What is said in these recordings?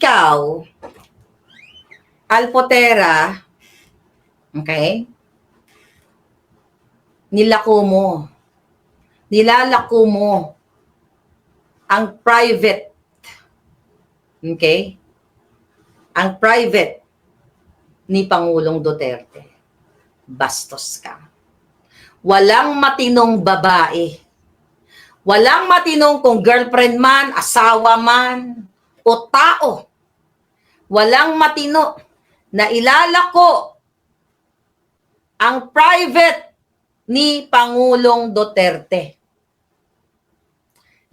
Ikaw, Alpotera, okay? Nilalako mo ang private, okay? Ang private ni Pangulong Duterte. Bastos ka. Walang matinong babae. Walang matinong kung girlfriend man, asawa man, o tao. Walang matino na ilalako ang private ni Pangulong Duterte.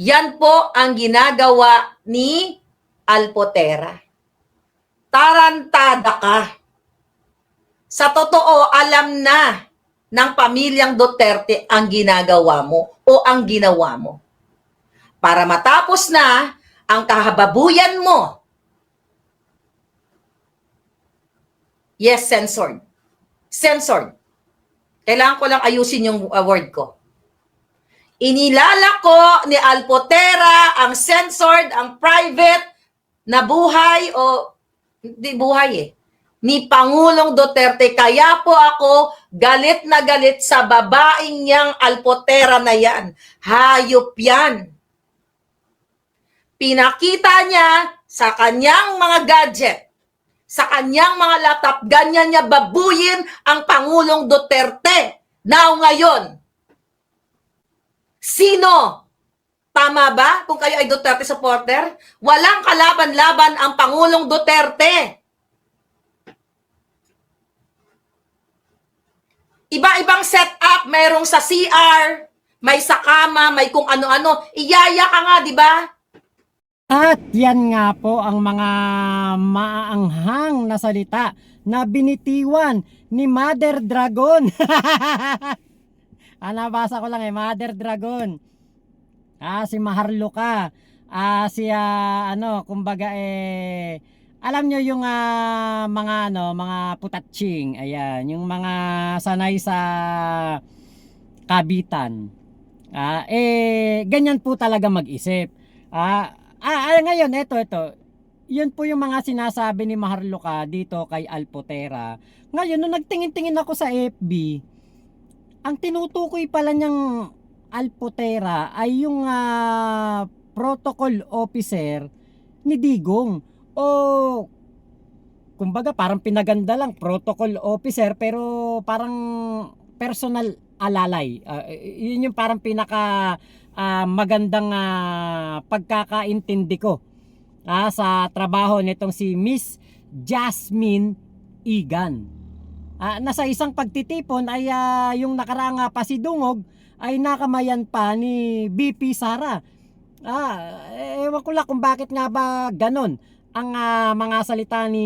Yan po ang ginagawa ni Alpotera. Tarantada ka. Sa totoo, alam na ng pamilyang Duterte ang ginagawa mo o ang ginawa mo. Para matapos na ang kahababuyan mo. Yes, censored. Censored. Kailangan ko lang ayusin yung word ko. Inilalako ni Alpotera ang censored, ang private na buhay o hindi buhay ni Pangulong Duterte. Kaya po ako galit na galit sa babaeng niyang Alpotera na yan. Hayop yan. Pinakita niya sa kanyang mga gadget, sa kanyang mga laptop, ganyan niya babuyin ang Pangulong Duterte. Now ngayon, sino? Tama ba kung kayo ay Duterte supporter? Walang kalaban-laban ang Pangulong Duterte. Iba-ibang setup, mayroong sa CR, may sa kama, may kung ano-ano. Iyaya ka nga, di ba? At yan nga po ang mga maaanghang na salita na binitiwan ni Mother Dragon. Nabasa ko lang Mother Dragon. Si Maharlika. Kumbaga alam nyo yung mga putatching, ayan, yung mga sanay sa kabitan. Ganyan po talaga mag-isip. Ngayon, ito. Yun po yung mga sinasabi ni Maharlika dito kay Alpotera. Ngayon, nung nagtingin-tingin ako sa FB, ang tinutukoy pala niyang Alpotera ay yung protocol officer ni Digong. O, kumbaga, parang pinaganda lang, protocol officer, pero parang personal alalay. Yun yung parang pinaka magandang pagkakaintindi ko sa trabaho nitong si Miss Jasmine Egan. Nasa isang pagtitipon ay yung nakaraang pasidungog ay nakamayan pa ni BP Sara. Ewan ko lang kung bakit nga ba ganon ang mga salita ni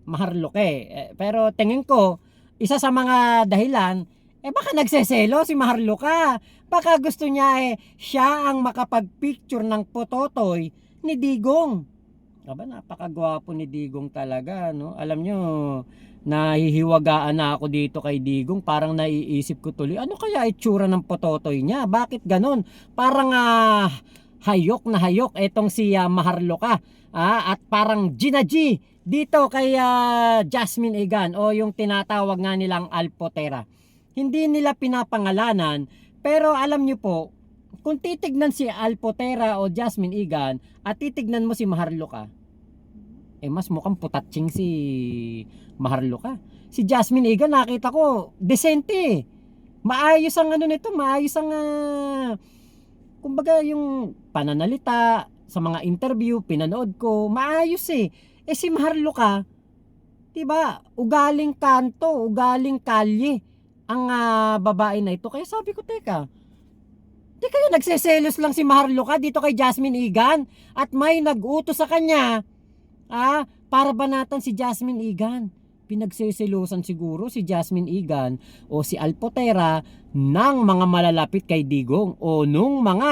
Maharlika. Pero tingin ko, isa sa mga dahilan, baka nagseselo si Maharlika. Baka gusto niya siya ang makapag-picture ng pototoy ni Digong. Napakagwapo ni Digong talaga, no? Alam nyo, nahihiwagaan na ako dito kay Digong. Parang naiisip ko tuloy, ano kaya itsura ng pototoy niya? Bakit ganon? Parang hayok na hayok etong si Maharlika. At parang Gina G dito kay Jasmine Egan, o yung tinatawag nga nilang Alpotera. Hindi nila pinapangalanan, pero alam nyo po, kung titignan si Alpotera o Jasmine Egan at titignan mo si Maharlika, mas mukhang putatching si Maharlika. Si Jasmine Egan, nakita ko decente. Maayos ang nito, maayos ang kumbaga yung pananalita sa mga interview, pinanood ko, maayos si Maharlika, diba, ugaling kanto, ugaling kalye ang babae na ito. Kaya sabi ko, teka, di kaya nagseselos lang si Maharlika dito kay Jasmine Egan at may nag-utos sa kanya para banatan si Jasmine Egan. Pinagseselosan siguro si Jasmine Egan o si Alpotera ng mga malalapit kay Digong o nung mga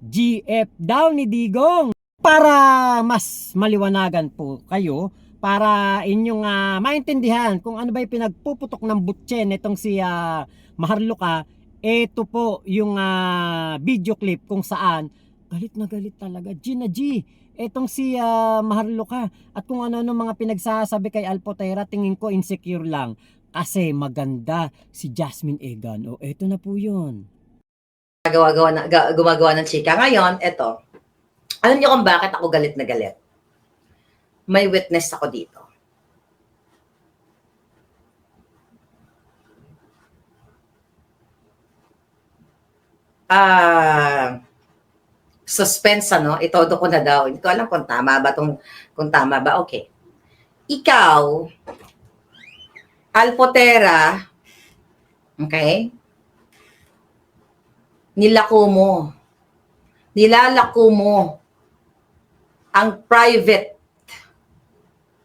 GF daw ni Digong. Para mas maliwanagan po kayo, para inyong maintindihan kung ano ba yung pinagpuputok ng butchen nitong si Maharlika, ito po yung video clip kung saan Galit na galit talaga. Gina G, etong si Maharlika at kung ano-ano mga pinagsasabi kay Alpotera, tingin ko insecure lang. Kasi maganda si Jasmine Egan. O eto na po yun. Gumagawa ng chika. Ngayon, eto. Alam niyo kung bakit ako galit na galit? May witness ako dito. Suspense, ano? Itodo ko na daw. Hindi ko alam kung tama ba kung tama ba. Okay. Ikaw, Alpotera, okay? Nilalako mo ang private,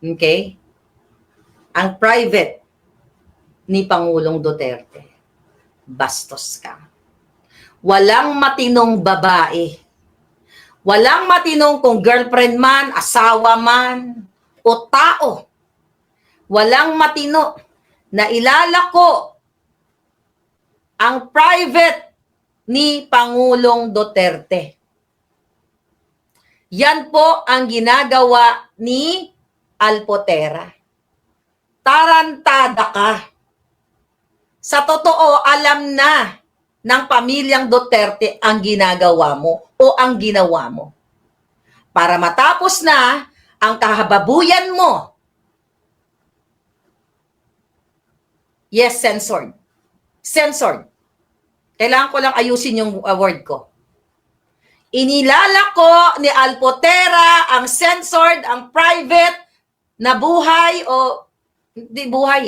okay? Ang private ni Pangulong Duterte. Bastos ka. Walang matinong babae. Walang matinong kung girlfriend man, asawa man, o tao. Walang matino na ilalako ang private ni Pangulong Duterte. Yan po ang ginagawa ni Alpotera. Tarantada ka. Sa totoo, alam na ng pamilyang Duterte ang ginagawa mo o ang ginawa mo. Para matapos na ang kahababuyan mo. Yes, censored. Censored. Kailangan ko lang ayusin yung word ko. Inilalako ni Alpotera ang censored, ang private na buhay o hindi buhay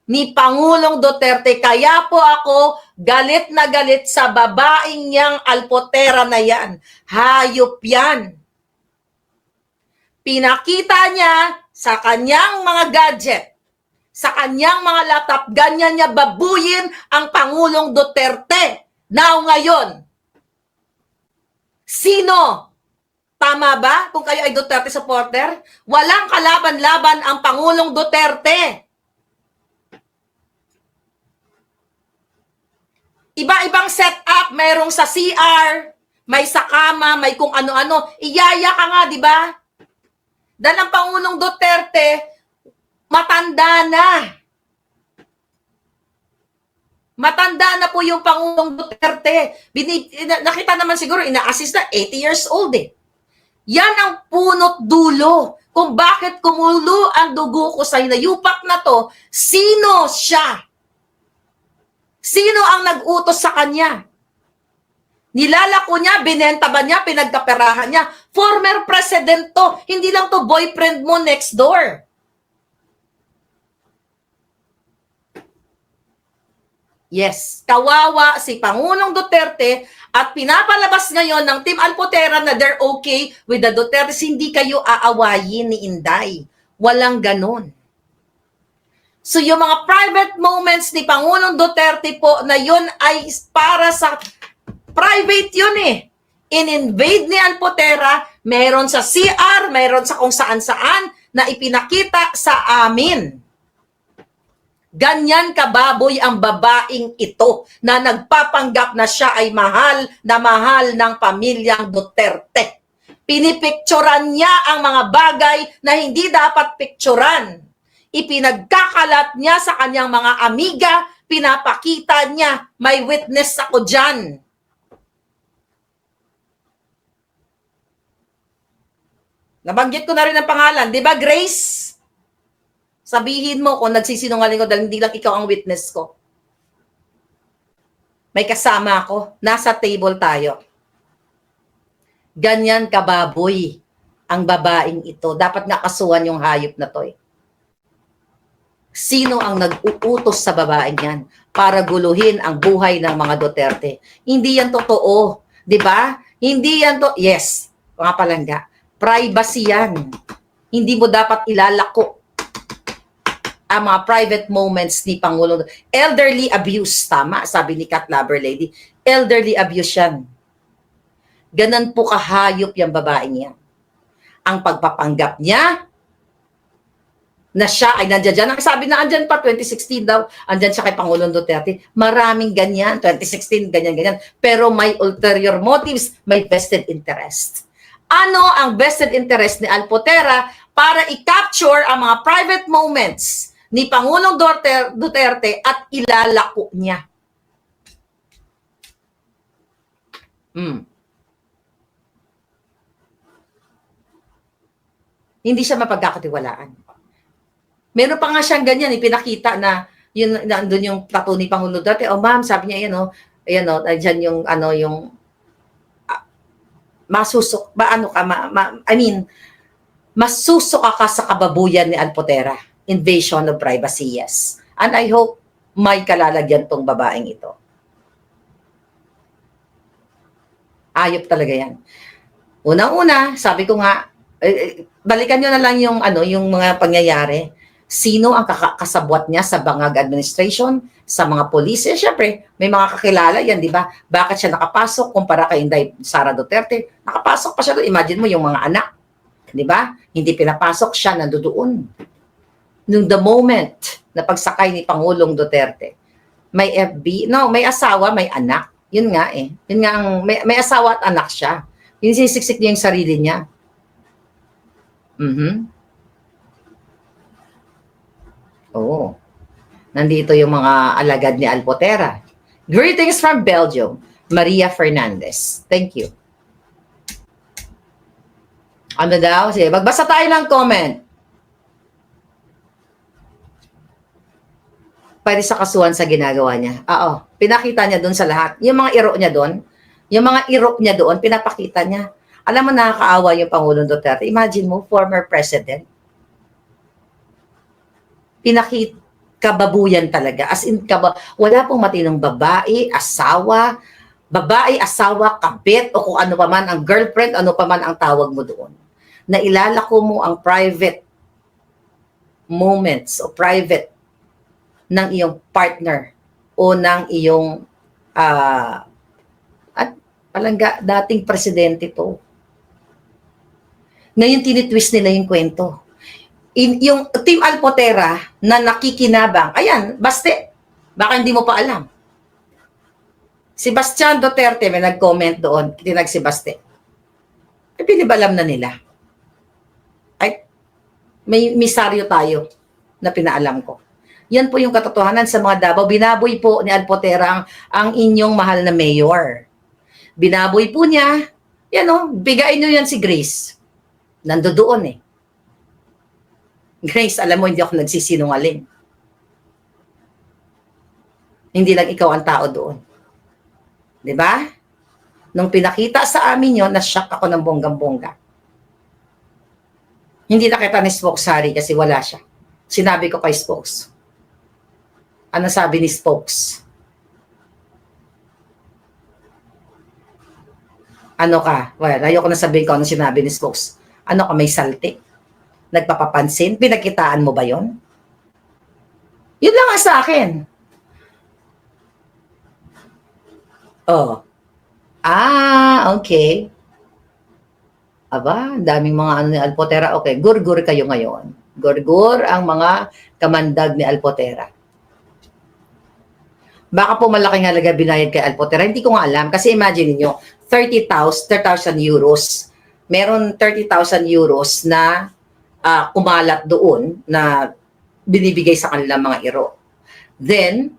ni Pangulong Duterte. Kaya po ako galit na galit sa babaeng niyang Alpotera na yan. Hayop yan. Pinakita niya sa kanyang mga gadget, sa kanyang mga laptop, ganyan niya babuyin ang Pangulong Duterte. Now ngayon, sino? Tama ba kung kayo ay Duterte supporter? Walang kalaban-laban ang Pangulong Duterte. Iba-ibang setup, mayroong sa CR, may sa kama, may kung ano-ano. Iyaya ka nga, di ba? Dahil ang Pangulong Duterte, matanda na. Matanda na po yung Pangulong Duterte. Nakita naman siguro, ina-assist na, 80 years old Yan ang punot dulo kung bakit kumulo ang dugo ko sa hinayupak na to. Sino siya? Sino ang nag-utos sa kanya? Nilalako niya, binenta ba niya, pinagkaperahan niya? Former president to. Hindi lang to boyfriend mo next door. Yes, kawawa si Pangulong Duterte at pinapalabas ngayon ng Team Alpotera na they're okay with the Duterte. Hindi kayo aawayin ni Inday. Walang ganon. So yung mga private moments ni Pangulong Duterte po na yun ay para sa private yun In-invade ni Alpotera, meron sa CR, meron sa kung saan-saan na ipinakita sa amin. Ganyan kababoy ang babaeng ito na nagpapanggap na siya ay mahal na mahal ng pamilyang Duterte. Pinipicturan niya ang mga bagay na hindi dapat picturan. Ipinagkakalat niya sa kanyang mga amiga, pinapakita niya, may witness ako dyan. Nabanggit ko na rin ang pangalan, di ba Grace? Sabihin mo kung nagsisinungaling ko dahil hindi lang ikaw ang witness ko. May kasama ako, nasa table tayo. Ganyan kababoy ang babaeng ito. Dapat nga kasuhan yung hayop na to Sino ang nag-uutos sa babaeng yan para guluhin ang buhay ng mga Duterte? Hindi yan totoo. Di ba? Hindi yan to. Yes, mga palangga. Privacy yan. Hindi mo dapat ilalako ang mga private moments ni Pangulong. Elderly abuse, tama, sabi ni Cat Lover Lady. Elderly abuse yan. Ganon po kahayop yung babaeng yan. Ang pagpapanggap niya, na siya ay nandiyan dyan. Ang sabi na andyan pa, 2016 daw, andyan siya kay Pangulong Duterte. Maraming ganyan, 2016, ganyan-ganyan. Pero may ulterior motives, may vested interest. Ano ang vested interest ni Alpotera para i-capture ang mga private moments ni Pangulong Duterte at ilalako niya? Hindi siya mapagkakatiwalaan. Meron pa nga siyang ganyan, ipinakita na yun nandoon yung tattoo ni Pangulo Duterte. Oh ma'am, sabi niya ayan oh, diyan yung yung masusok ba ano ka masusok ka sa kababuyan ni Alpotera. Invasion of privacy, yes. And I hope may kalalagyan tong babaeng ito. Ayop talaga yan. Unang-una, sabi ko nga, balikan nyo na lang yung yung mga pangyayari. Sino ang kasabwat niya sa Bangag administration, sa mga police? Syempre, may mga kakilala yan, di ba? Bakit siya nakapasok kumpara kay Inday Sara Duterte? Nakapasok pa siya doon. Imagine mo yung mga anak, di ba? Hindi pinapasok, siya nandoon. Nung the moment na pagsakay ni Pangulong Duterte, may FB, may asawa, may anak. Yun nga eh. Yun nga ang, may asawa at anak siya. Yun sisiksik niya yung sarili niya. Oo. Nandito yung mga alagad ni Alpotera. Greetings from Belgium, Maria Fernandez. Thank you. Ano daw? Sige, magbasa tayo ng comment. Pwede sa kasuhan sa ginagawa niya. Oo. Pinakita niya doon sa lahat. Yung mga iro niya doon, pinapakita niya. Alam mo, nakakaawa yung Pangulong Duterte. Imagine mo, former president. Kababuyan talaga. As in, wala pong matinong babae, asawa, kabit, o kung ano pa man ang girlfriend, ano pa man ang tawag mo doon. Na ilalako mo ang private moments o private ng iyong partner o ng iyong dating presidente to. Ngayon tinitwist nila yung kwento. Yung Team Alpotera na nakikinabang, ayan, Baste, baka hindi mo pa alam. Si Bastian Duterte may nag-comment doon, tinag si Baste. Pinibalam na nila. Ay, may misaryo tayo na pinaalam ko. Yan po yung katotohanan sa mga Davao. Binaboy po ni Alpotera ang inyong mahal na mayor. Binaboy po niya, bigayin nyo yan si Grace. Nandoon eh. Grace, alam mo, hindi ako nagsisinungaling. Hindi lang ikaw ang tao doon. Diba? Nung pinakita sa amin yun, na-shock ako ng bonggang-bongga. Hindi nakita ni Spokes Harry kasi wala siya. Sinabi ko kay Spokes. Ano sabi ni Spokes? Ano ka? Well, ayoko na sabihin ko ano sinabi ni Spokes. Ano ka, may saltik? Nagpapapansin? Pinagkitaan mo ba yon? Yun lang ang sa akin. Oh. Okay. Aba, daming mga ni Alpotera. Okay, gur-gur kayo ngayon. Gur-gur ang mga kamandag ni Alpotera. Baka po malaking halaga binayad kay Alpotera. Hindi ko nga alam. Kasi imagine niyo 30,000 euros. Meron 30,000 euros na kumalat doon na binibigay sa kanilang mga iro. Then,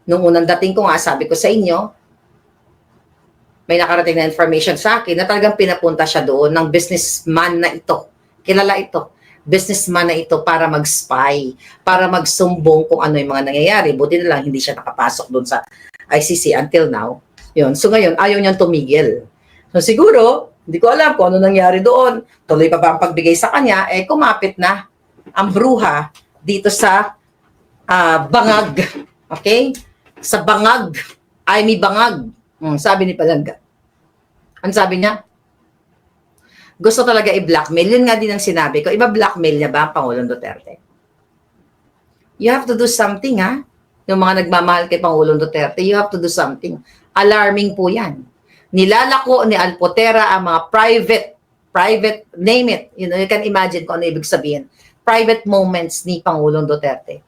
nung unang dating ko nga, sabi ko sa inyo, may nakarating na information sa akin na talagang pinapunta siya doon ng businessman na ito. Kilala ito. Businessman na ito para mag-spy, para magsumbong kung ano yung mga nangyayari. Buti na lang hindi siya nakapasok doon sa ICC until now. Yun. So ngayon, ayaw niyang tumigil. So siguro, hindi ko alam kung ano nangyari doon. Tuloy pa ba ang pagbigay sa kanya? Kumapit na ang bruha dito sa Bangag. Okay? Sa Bangag. Ay, may Bangag. Sabi ni Palangga. Ano sabi niya? Gusto talaga i-blackmail. Yun nga din ang sinabi ko. Iba-blackmail niya ba ang Pangulong Duterte? You have to do something, ha? Yung mga nagmamahal kay Pangulong Duterte, you have to do something. Alarming po yan. Nilalako ni Alpotera ang mga private, name it. You can imagine kung ano ibig sabihin. private moments ni Pangulong Duterte.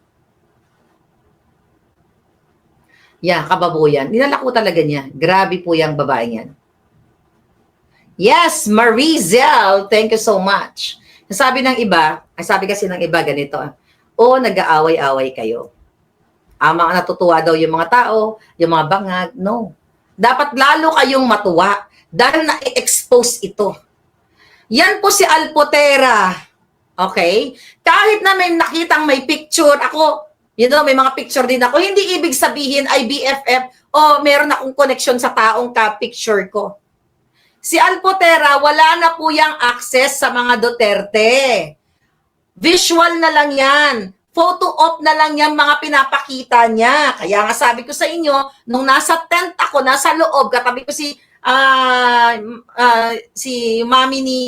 Yeah, kababuyan. Dinala ko talaga niya. Grabe po yung babaeng yan. Yes, Marizel, thank you so much. Sabi ng iba, sabi kasi ng iba ganito, nag-aaway-away kayo. Mga natutuwa daw yung mga tao, yung mga bangag. No. Dapat lalo kayong matuwa dahil na-expose ito. Yan po si Alpotera. Okay? Kahit na may nakitang may picture, ako, may mga picture din ako, hindi ibig sabihin ay BFF o meron akong connection sa taong ka-picture ko. Si Alpotera, wala na po yung access sa mga Duterte. Visual na lang yan. Photo op na lang yan mga pinapakita niya. Kaya nga sabi ko sa inyo, nung nasa tent ako, nasa loob, katabi ko si mami ni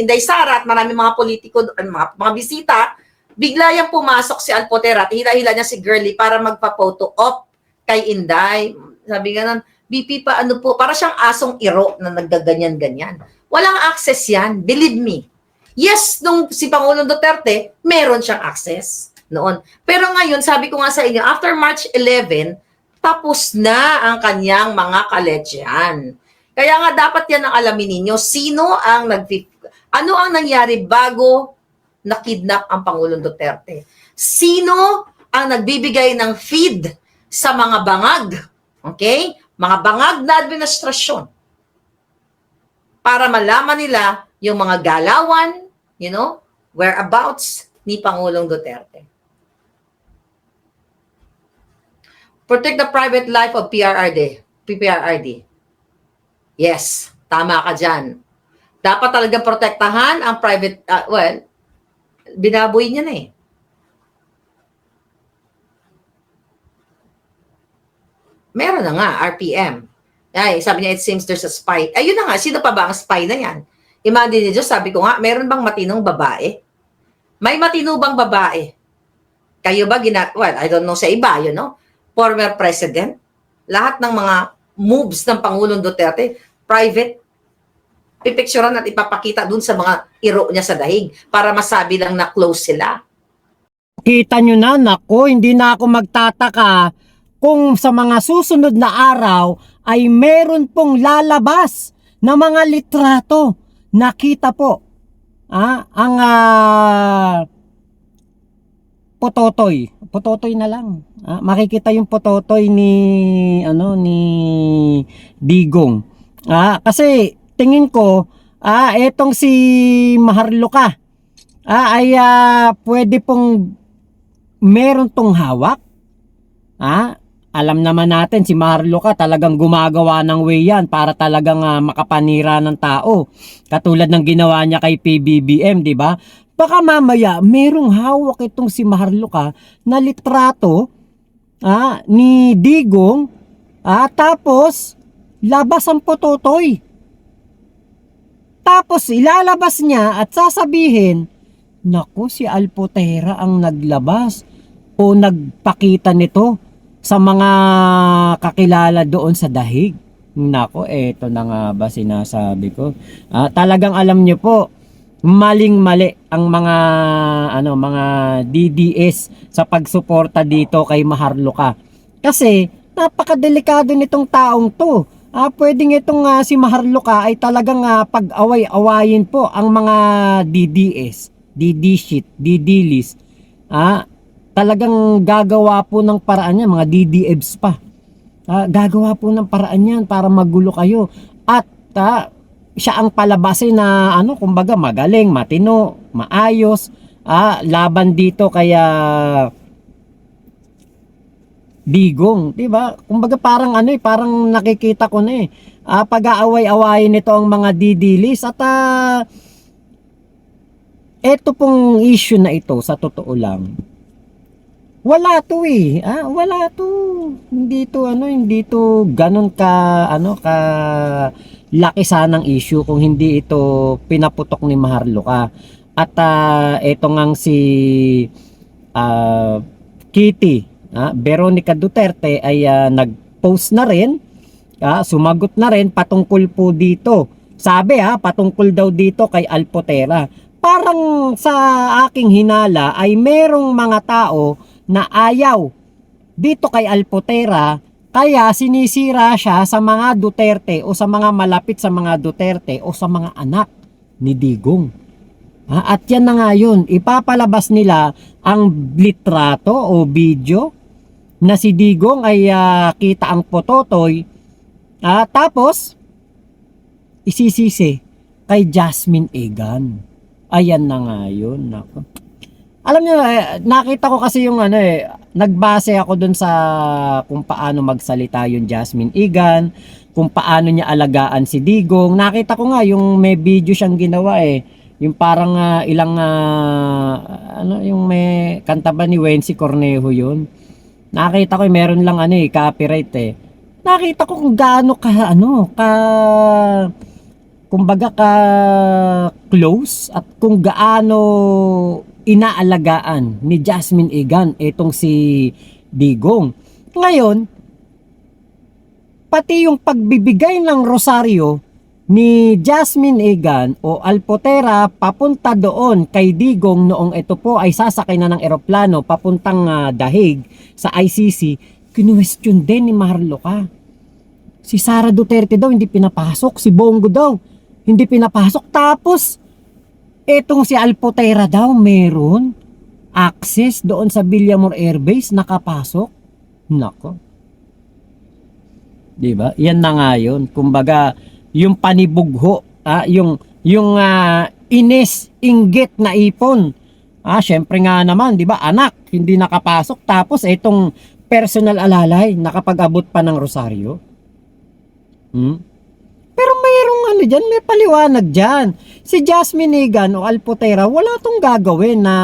Inday Sara at marami mga politiko, mga bisita, bigla yung pumasok si Alpotera at hila-hila niya si Girlie para magpa-photo op kay Inday. Sabi nga nun, BP pa ano po, para siyang asong iro na naggaganyan-ganyan. Walang access yan, believe me. Yes, nung si Pangulong Duterte, meron siyang access noon. Pero ngayon, sabi ko nga sa inyo, after March 11, tapos na ang kanyang mga kaledyan. Kaya nga dapat yan ang alamin ninyo, ano ang nangyari bago nakidnap ang Pangulong Duterte? Sino ang nagbibigay ng feed sa mga bangag? Okay? Mga bangag na administrasyon. Para malaman nila yung mga galawan, whereabouts ni Pangulong Duterte. Protect the private life of PPRRD. Yes, tama ka dyan. Dapat talagang protektahan ang private, binaboy niya na eh. Meron na nga, RPM. Ay, sabi niya, it seems there's a spy. Ayun na nga, sino pa ba ang spy na yan? Imagine niyo, sabi ko nga, meron bang matinong babae? May matino bang babae? Kayo ba, I don't know sa iba, former president, lahat ng mga moves ng Pangulong Duterte, private, pipicturean at ipapakita dun sa mga iro niya sa dahig para masabi lang na close sila. Kita nyo na, nako, hindi na ako magtataka kung sa mga susunod na araw ay meron pong lalabas na mga litrato. Nakita po ang Pototoy na lang. Makikita yung pototoy ni Digong. Kasi tingin ko etong si Maharlika ay pwede pong meron tong hawak. Alam naman natin si Maharlika talagang gumagawa ng way yan para talagang makapanira ng tao. Katulad ng ginawa niya kay PBBM, di ba? Baka mamaya merong hawak itong si Maharlika na litrato ni Digong tapos labas ang pototoy. Tapos ilalabas niya at sasabihin, naku, si Alpotera ang naglabas o nagpakita nito sa mga kakilala doon sa dahig. Nako, eto na nga ba sinasabi ko. Talagang alam niyo po, maling-mali ang mga DDS sa pagsuporta dito kay Maharlika. Kasi napakadelikado nitong taong to. Pwedeng itong si Maharlika ay talagang pag-away-awayin po ang mga DDS, DD-shit, DD-list. Talagang gagawa po ng paraan yan, mga DDEBs pa. Gagawa po ng paraan yan para magulo kayo. At siya ang palabasin na kumbaga magaling, matino, maayos, laban dito kaya Digong, 'di ba? Kumbaga parang parang nakikita ko na pag-aaway-awayin nito ang mga didilis at eto pong issue na ito sa totoo lang. Wala to wala to. Hindi to ganun ka ka laki sanang issue kung hindi ito pinaputok ni Maharlika. At eto ngang si Kitty, Veronica Duterte ay nag-post na rin, sumagot na rin patungkol po dito. Sabi patungkol daw dito kay Alpotera. parang sa aking hinala ay merong mga tao na ayaw dito kay Alpotera, kaya sinisira siya sa mga Duterte o sa mga malapit sa mga Duterte o sa mga anak ni Digong. At yan na nga yun, ipapalabas nila ang litrato o video na si Digong ay kita ang pototoy. Tapos, isisisi kay Jasmine Egan. Ayan na nga yun. Nako. Alam niyo, nakita ko kasi yung nagbase ako dun sa kung paano magsalita yung Jasmine Egan, kung paano niya alagaan si Digong. Nakita ko nga yung may video siyang ginawa yung parang yung may kanta ba ni Wency Cornejo yun. Nakita ko meron lang copyright Nakita ko kung gaano kumbaga ka close at kung gaano inaalagaan ni Jasmine Egan itong si Digong. Ngayon, pati yung pagbibigay ng rosaryo ni Jasmine Egan o Alpotera papunta doon kay Digong noong ito po ay sasakay na ng eroplano papuntang Dahig sa ICC, kinuwestiyon din ni Maharlika. Si Sara Duterte daw hindi pinapasok, si Bongo daw hindi pinapasok, tapos etong si Alpotera daw meron access doon sa Villamor Air Base, nakapasok. Nako. 'Di ba? Yan na nga 'yon. Kumbaga, yung panibugho, yung inis, inggit na ipon. Syempre nga naman, 'di ba? Anak, hindi nakapasok, tapos etong personal alalay nakapag-abot pa ng rosaryo. Pero mayroong dyan, may paliwanag dyan. Si Jasmine Egan o Alpotera, wala tong gagawin na,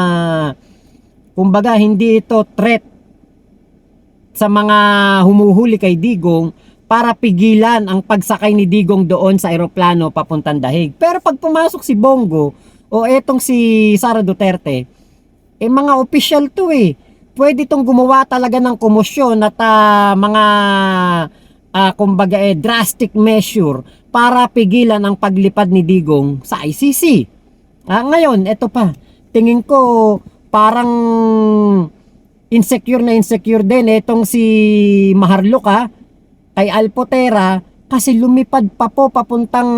kumbaga, hindi ito threat sa mga humuhuli kay Digong para pigilan ang pagsakay ni Digong doon sa eroplano papuntang Dahig. Pero pag pumasok si Bongo o etong si Sara Duterte, mga official to Pwede tong gumawa talaga ng komosyon at mga kumbaga drastic measure para pigilan ang paglipad ni Digong sa ICC. Ngayon, eto pa. Tingin ko parang insecure din etong si Maharlika kay Alpotera kasi lumipad pa po papuntang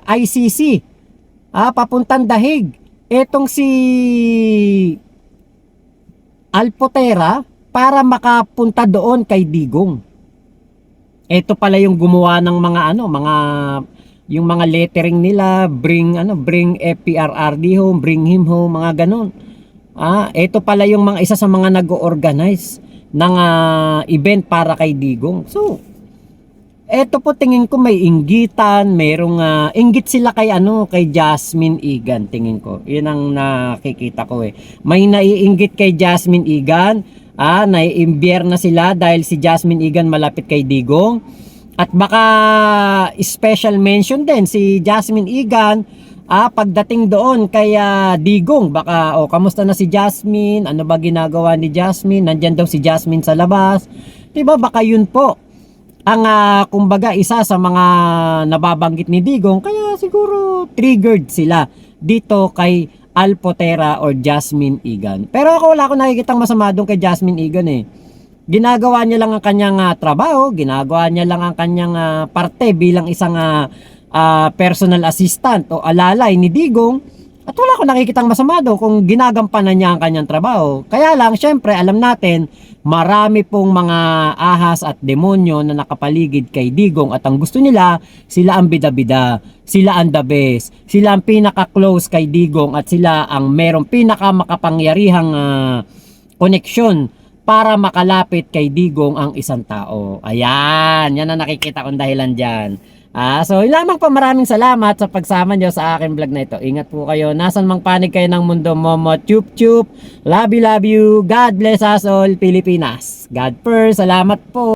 ICC. Papuntang Dahig. Etong si Alpotera para makapunta doon kay Digong. Ito pala yung gumawa ng yung mga lettering nila, bring FPRRD home, bring him home, mga ganun. Ito pala yung isa sa mga nag-organize ng event para kay Digong. So, ito po tingin ko may inggitan, merong inggit sila kay Jasmine Egan, tingin ko. 'Yun ang nakikita ko May naiinggit kay Jasmine Egan. Naiimbiyer na sila dahil si Jasmine Egan malapit kay Digong. At baka special mention din si Jasmine Egan pagdating doon kay Digong. Baka, kamusta na si Jasmine? Ano ba ginagawa ni Jasmine? Nandyan daw si Jasmine sa labas. Diba, baka yun po ang kumbaga isa sa mga nababanggit ni Digong. Kaya siguro triggered sila dito kay Alpotera or Jasmine Egan. Pero ako wala akong nakikitang masama doon kay Jasmine Egan Ginagawa niya lang ang kanyang trabaho, ginagawa niya lang ang kanyang parte bilang isang personal assistant o alalay ni Digong. At wala akong nakikitang masama doon kung ginagampanan niya ang kanyang trabaho. Kaya lang, syempre, alam natin, marami pong mga ahas at demonyo na nakapaligid kay Digong at ang gusto nila, sila ang bida-bida, sila ang the best, sila ang pinaka-close kay Digong at sila ang merong pinaka-makapangyarihang koneksyon para makalapit kay Digong ang isang tao. Ayan, yan ang nakikita kong dahilan dyan. So, lamang po, maraming salamat sa pagsama nyo sa aking vlog na ito. Ingat po kayo. Nasan mang panig kayo ng mundo, Momo Chup Chup. Love you, love you. God bless us all, Pilipinas. God first. Salamat po.